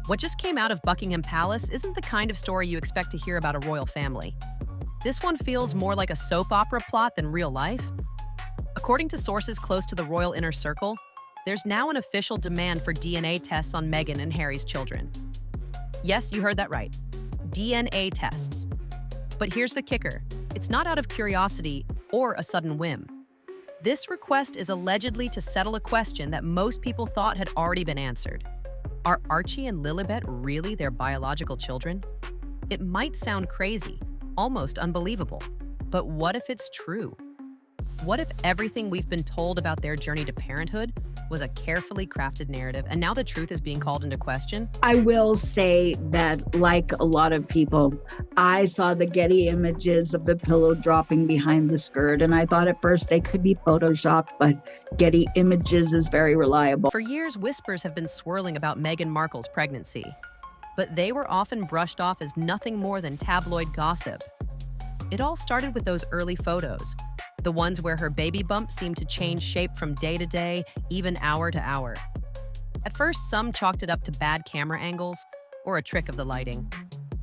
What just came out of Buckingham Palace isn't the kind of story you expect to hear about a royal family. This one feels more like a soap opera plot than real life. According to sources close to the royal inner circle, there's now an official demand for DNA tests on Meghan and Harry's children. Yes, you heard that right. DNA tests. But here's the kicker. It's not out of curiosity or a sudden whim. This request is allegedly to settle a question that most people thought had already been answered. Are Archie and Lilibet really their biological children? It might sound crazy, almost unbelievable, but what if it's true? What if everything we've been told about their journey to parenthood was a carefully crafted narrative, and now the truth is being called into question? I will say that, like a lot of people, I saw the Getty images of the pillow dropping behind the skirt, and I thought at first they could be photoshopped, but Getty images is very reliable. For years, whispers have been swirling about Meghan Markle's pregnancy, but they were often brushed off as nothing more than tabloid gossip. It all started with those early photos, the ones where her baby bump seemed to change shape from day to day, even hour to hour. At first, some chalked it up to bad camera angles or a trick of the lighting,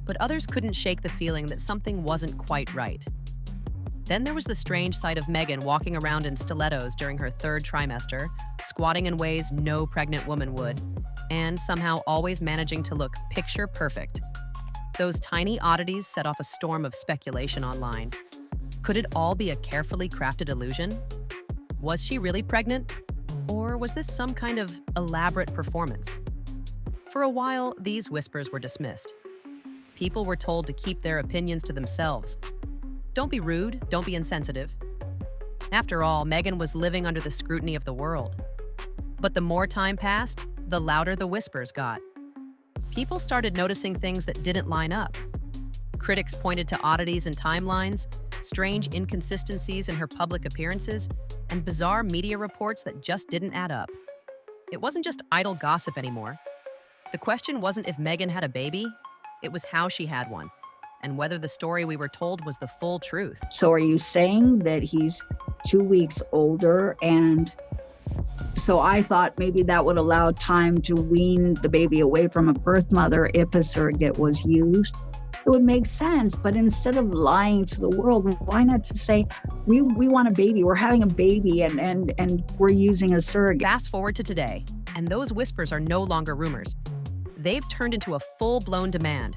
but others couldn't shake the feeling that something wasn't quite right. Then there was the strange sight of Meghan walking around in stilettos during her third trimester, squatting in ways no pregnant woman would, and somehow always managing to look picture perfect. Those tiny oddities set off a storm of speculation online. Could it all be a carefully crafted illusion? Was she really pregnant? Or was this some kind of elaborate performance? For a while, these whispers were dismissed. People were told to keep their opinions to themselves. Don't be rude, don't be insensitive. After all, Meghan was living under the scrutiny of the world. But the more time passed, the louder the whispers got. People started noticing things that didn't line up. Critics pointed to oddities in timelines, strange inconsistencies in her public appearances, and bizarre media reports that just didn't add up. It wasn't just idle gossip anymore. The question wasn't if Meghan had a baby, it was how she had one, and whether the story we were told was the full truth. So are you saying that he's 2 weeks older? And so I thought maybe that would allow time to wean the baby away from a birth mother if a surrogate was used. It would make sense, but instead of lying to the world, why not just say, we want a baby, we're having a baby, and we're using a surrogate? Fast forward to today, and those whispers are no longer rumors. They've turned into a full-blown demand.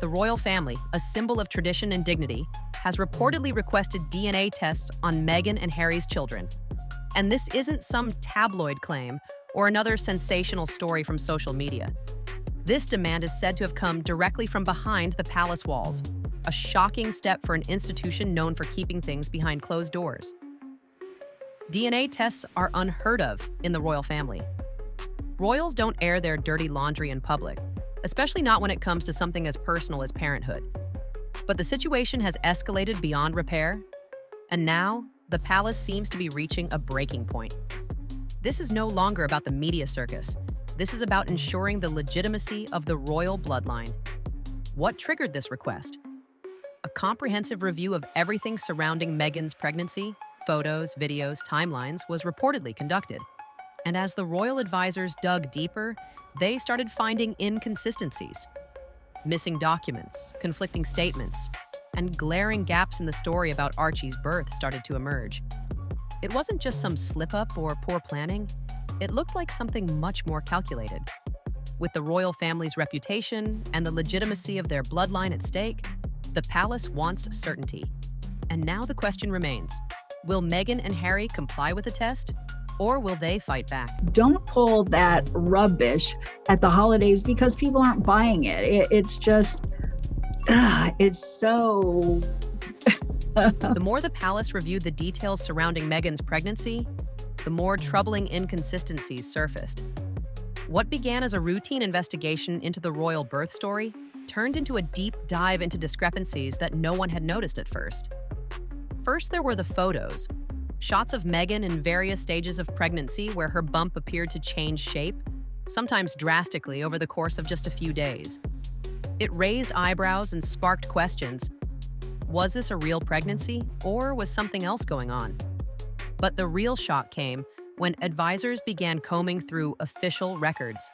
The royal family, a symbol of tradition and dignity, has reportedly requested DNA tests on Meghan and Harry's children. And this isn't some tabloid claim or another sensational story from social media. This demand is said to have come directly from behind the palace walls, a shocking step for an institution known for keeping things behind closed doors. DNA tests are unheard of in the royal family. Royals don't air their dirty laundry in public, especially not when it comes to something as personal as parenthood. But the situation has escalated beyond repair, and now the palace seems to be reaching a breaking point. This is no longer about the media circus. This is about ensuring the legitimacy of the royal bloodline. What triggered this request? A comprehensive review of everything surrounding Meghan's pregnancy, photos, videos, timelines, was reportedly conducted. And as the royal advisors dug deeper, they started finding inconsistencies. Missing documents, conflicting statements, and glaring gaps in the story about Archie's birth started to emerge. It wasn't just some slip-up or poor planning. It looked like something much more calculated. With the royal family's reputation and the legitimacy of their bloodline at stake, the palace wants certainty. And now the question remains, will Meghan and Harry comply with the test, or will they fight back? Don't pull that rubbish at the holidays because people aren't buying it. It's just, it's so... The more the palace reviewed the details surrounding Meghan's pregnancy, the more troubling inconsistencies surfaced. What began as a routine investigation into the royal birth story turned into a deep dive into discrepancies that no one had noticed at first. First, there were the photos, shots of Meghan in various stages of pregnancy where her bump appeared to change shape, sometimes drastically over the course of just a few days. It raised eyebrows and sparked questions. Was this a real pregnancy, or was something else going on? But the real shock came when advisors began combing through official records.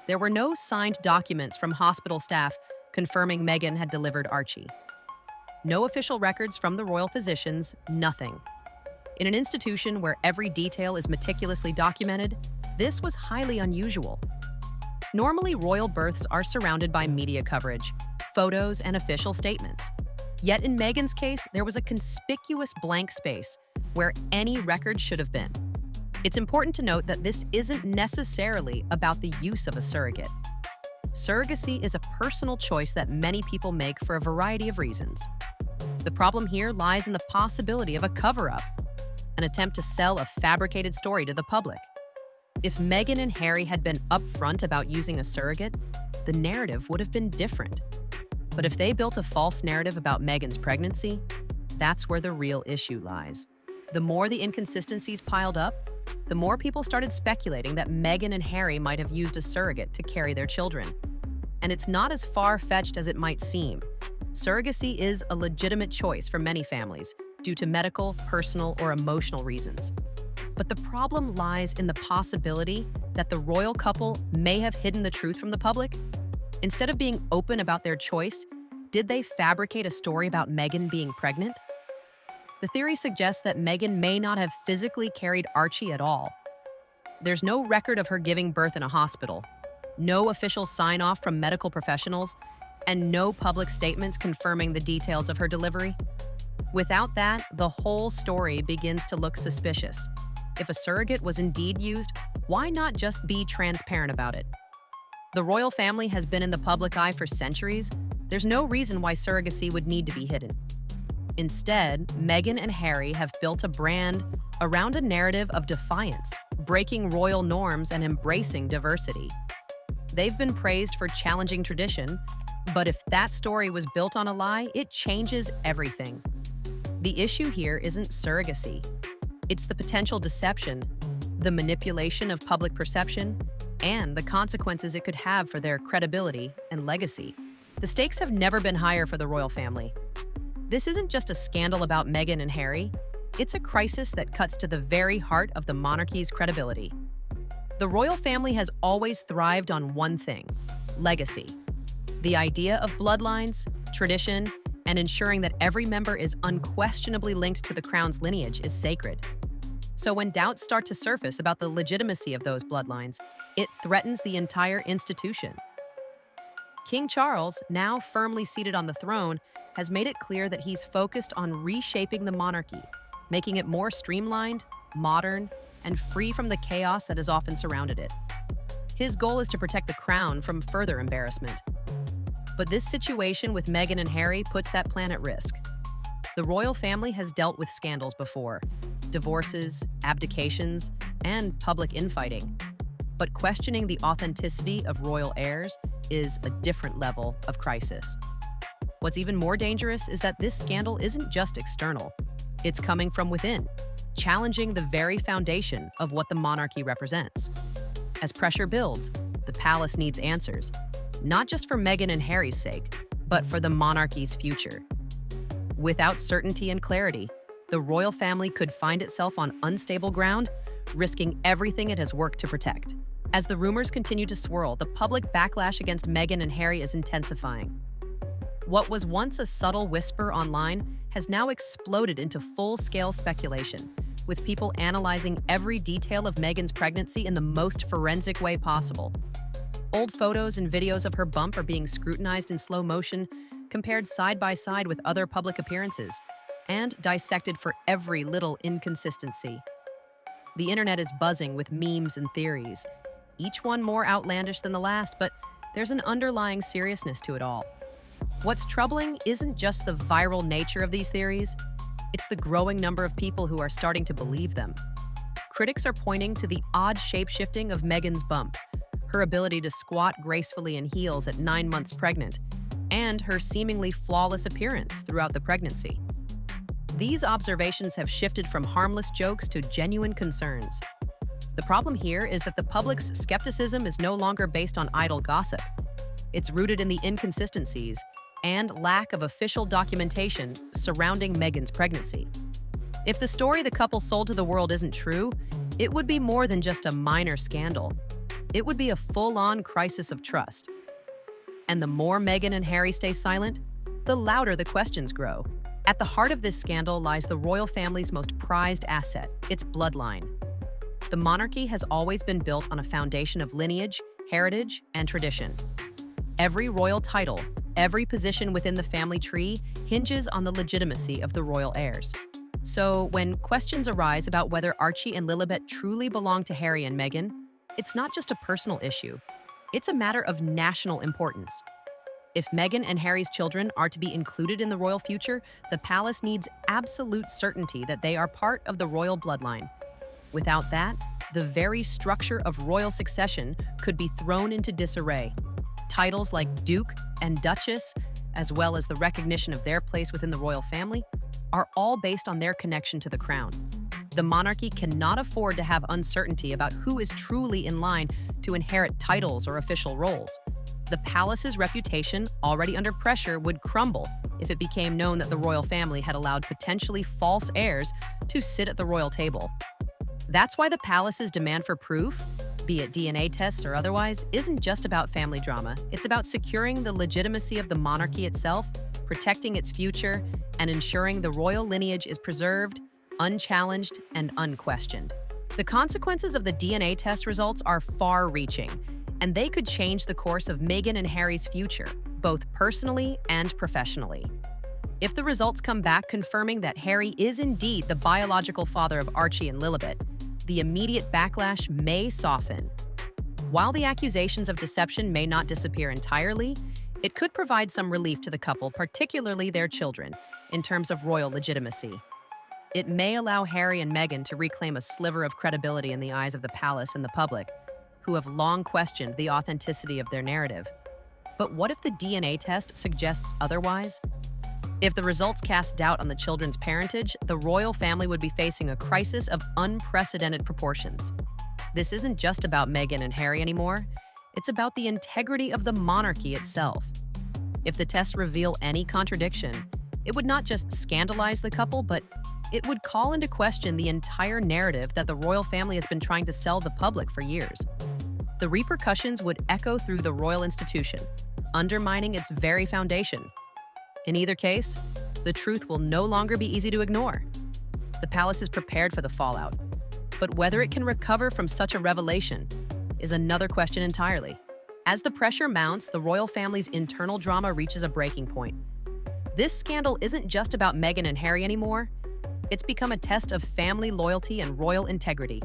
There were no signed documents from hospital staff confirming Meghan had delivered Archie. No official records from the royal physicians, nothing. In an institution where every detail is meticulously documented, this was highly unusual. Normally, royal births are surrounded by media coverage, photos, and official statements. Yet in Meghan's case, there was a conspicuous blank space where any record should have been. It's important to note that this isn't necessarily about the use of a surrogate. Surrogacy is a personal choice that many people make for a variety of reasons. The problem here lies in the possibility of a cover-up, an attempt to sell a fabricated story to the public. If Meghan and Harry had been upfront about using a surrogate, the narrative would have been different. But if they built a false narrative about Meghan's pregnancy, that's where the real issue lies. The more the inconsistencies piled up, the more people started speculating that Meghan and Harry might have used a surrogate to carry their children. And it's not as far-fetched as it might seem. Surrogacy is a legitimate choice for many families due to medical, personal, or emotional reasons. But the problem lies in the possibility that the royal couple may have hidden the truth from the public. Instead of being open about their choice, did they fabricate a story about Meghan being pregnant? The theory suggests that Meghan may not have physically carried Archie at all. There's no record of her giving birth in a hospital, no official sign-off from medical professionals, and no public statements confirming the details of her delivery. Without that, the whole story begins to look suspicious. If a surrogate was indeed used, why not just be transparent about it? The royal family has been in the public eye for centuries. There's no reason why surrogacy would need to be hidden. Instead, Meghan and Harry have built a brand around a narrative of defiance, breaking royal norms and embracing diversity. They've been praised for challenging tradition, but if that story was built on a lie, it changes everything. The issue here isn't surrogacy. It's the potential deception, the manipulation of public perception, and the consequences it could have for their credibility and legacy. The stakes have never been higher for the royal family. This isn't just a scandal about Meghan and Harry. It's a crisis that cuts to the very heart of the monarchy's credibility. The royal family has always thrived on one thing: legacy. The idea of bloodlines, tradition, and ensuring that every member is unquestionably linked to the crown's lineage is sacred. So when doubts start to surface about the legitimacy of those bloodlines, it threatens the entire institution. King Charles, now firmly seated on the throne, has made it clear that he's focused on reshaping the monarchy, making it more streamlined, modern, and free from the chaos that has often surrounded it. His goal is to protect the crown from further embarrassment. But this situation with Meghan and Harry puts that plan at risk. The royal family has dealt with scandals before: divorces, abdications, and public infighting. But questioning the authenticity of royal heirs is a different level of crisis. What's even more dangerous is that this scandal isn't just external. It's coming from within, challenging the very foundation of what the monarchy represents. As pressure builds, the palace needs answers, not just for Meghan and Harry's sake, but for the monarchy's future. Without certainty and clarity, the royal family could find itself on unstable ground, risking everything it has worked to protect. As the rumors continue to swirl, the public backlash against Meghan and Harry is intensifying. What was once a subtle whisper online has now exploded into full-scale speculation, with people analyzing every detail of Meghan's pregnancy in the most forensic way possible. Old photos and videos of her bump are being scrutinized in slow motion, compared side by side with other public appearances, and dissected for every little inconsistency. The internet is buzzing with memes and theories, each one more outlandish than the last, but there's an underlying seriousness to it all. What's troubling isn't just the viral nature of these theories, it's the growing number of people who are starting to believe them. Critics are pointing to the odd shape-shifting of Meghan's bump, her ability to squat gracefully in heels at 9 months pregnant, and her seemingly flawless appearance throughout the pregnancy. These observations have shifted from harmless jokes to genuine concerns. The problem here is that the public's skepticism is no longer based on idle gossip. It's rooted in the inconsistencies and lack of official documentation surrounding Meghan's pregnancy. If the story the couple sold to the world isn't true, it would be more than just a minor scandal. it would be a full-on crisis of trust. And the more Meghan and Harry stay silent, the louder the questions grow. At the heart of this scandal lies the royal family's most prized asset, its bloodline. The monarchy has always been built on a foundation of lineage, heritage, and tradition. Every royal title, every position within the family tree hinges on the legitimacy of the royal heirs. So when questions arise about whether Archie and Lilibet truly belong to Harry and Meghan, it's not just a personal issue. It's a matter of national importance. If Meghan and Harry's children are to be included in the royal future, the palace needs absolute certainty that they are part of the royal bloodline. Without that, the very structure of royal succession could be thrown into disarray. Titles like Duke and Duchess, as well as the recognition of their place within the royal family, are all based on their connection to the crown. The monarchy cannot afford to have uncertainty about who is truly in line to inherit titles or official roles. The palace's reputation, already under pressure, would crumble if it became known that the royal family had allowed potentially false heirs to sit at the royal table. That's why the palace's demand for proof, be it DNA tests or otherwise, isn't just about family drama. It's about securing the legitimacy of the monarchy itself, protecting its future, and ensuring the royal lineage is preserved, unchallenged, and unquestioned. The consequences of the DNA test results are far-reaching, and they could change the course of Meghan and Harry's future, both personally and professionally. If the results come back confirming that Harry is indeed the biological father of Archie and Lilibet, the immediate backlash may soften. While the accusations of deception may not disappear entirely, it could provide some relief to the couple, particularly their children, in terms of royal legitimacy. It may allow Harry and Meghan to reclaim a sliver of credibility in the eyes of the palace and the public, who have long questioned the authenticity of their narrative. But what if the DNA test suggests otherwise? If the results cast doubt on the children's parentage, the royal family would be facing a crisis of unprecedented proportions. This isn't just about Meghan and Harry anymore. It's about the integrity of the monarchy itself. If the tests reveal any contradiction, it would not just scandalize the couple, but it would call into question the entire narrative that the royal family has been trying to sell the public for years. The repercussions would echo through the royal institution, undermining its very foundation. In either case, the truth will no longer be easy to ignore. The palace is prepared for the fallout, but whether it can recover from such a revelation is another question entirely. As the pressure mounts, the royal family's internal drama reaches a breaking point. This scandal isn't just about Meghan and Harry anymore. It's become a test of family loyalty and royal integrity.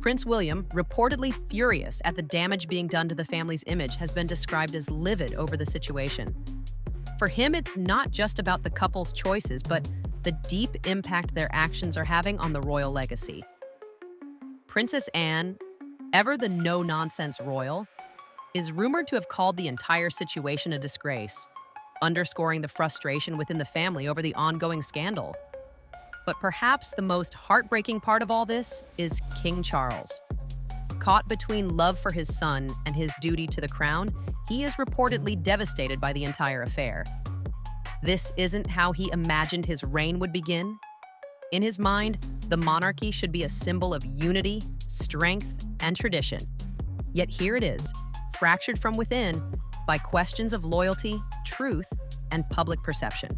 Prince William, reportedly furious at the damage being done to the family's image, has been described as livid over the situation. For him, it's not just about the couple's choices, but the deep impact their actions are having on the royal legacy. Princess Anne, ever the no-nonsense royal, is rumored to have called the entire situation a disgrace, underscoring the frustration within the family over the ongoing scandal. But perhaps the most heartbreaking part of all this is King Charles. Caught between love for his son and his duty to the crown, he is reportedly devastated by the entire affair. This isn't how he imagined his reign would begin. In his mind, the monarchy should be a symbol of unity, strength, and tradition. Yet here it is, fractured from within by questions of loyalty, truth, and public perception.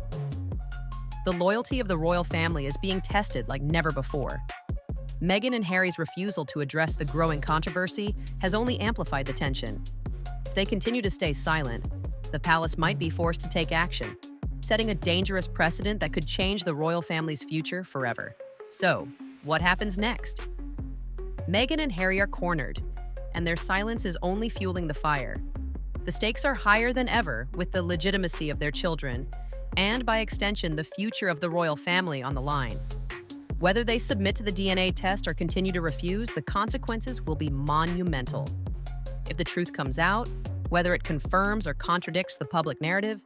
The loyalty of the royal family is being tested like never before. Meghan and Harry's refusal to address the growing controversy has only amplified the tension. If they continue to stay silent, the palace might be forced to take action, setting a dangerous precedent that could change the royal family's future forever. So, what happens next? Meghan and Harry are cornered, and their silence is only fueling the fire. The stakes are higher than ever with the legitimacy of their children, and by extension, the future of the royal family on the line. Whether they submit to the DNA test or continue to refuse, the consequences will be monumental. If the truth comes out, whether it confirms or contradicts the public narrative,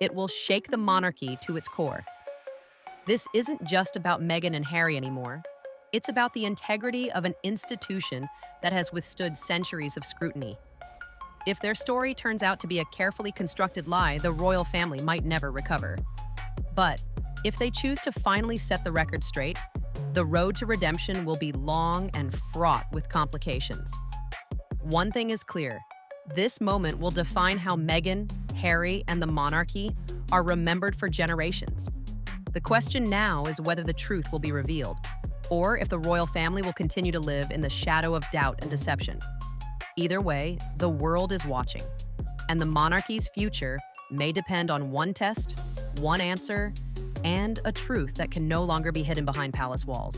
it will shake the monarchy to its core. This isn't just about Meghan and Harry anymore. It's about the integrity of an institution that has withstood centuries of scrutiny. If their story turns out to be a carefully constructed lie, the royal family might never recover. But if they choose to finally set the record straight, the road to redemption will be long and fraught with complications. One thing is clear. This moment will define how Meghan, Harry, and the monarchy are remembered for generations. The question now is whether the truth will be revealed, or if the royal family will continue to live in the shadow of doubt and deception. Either way, the world is watching, and the monarchy's future may depend on one test, one answer, and a truth that can no longer be hidden behind palace walls.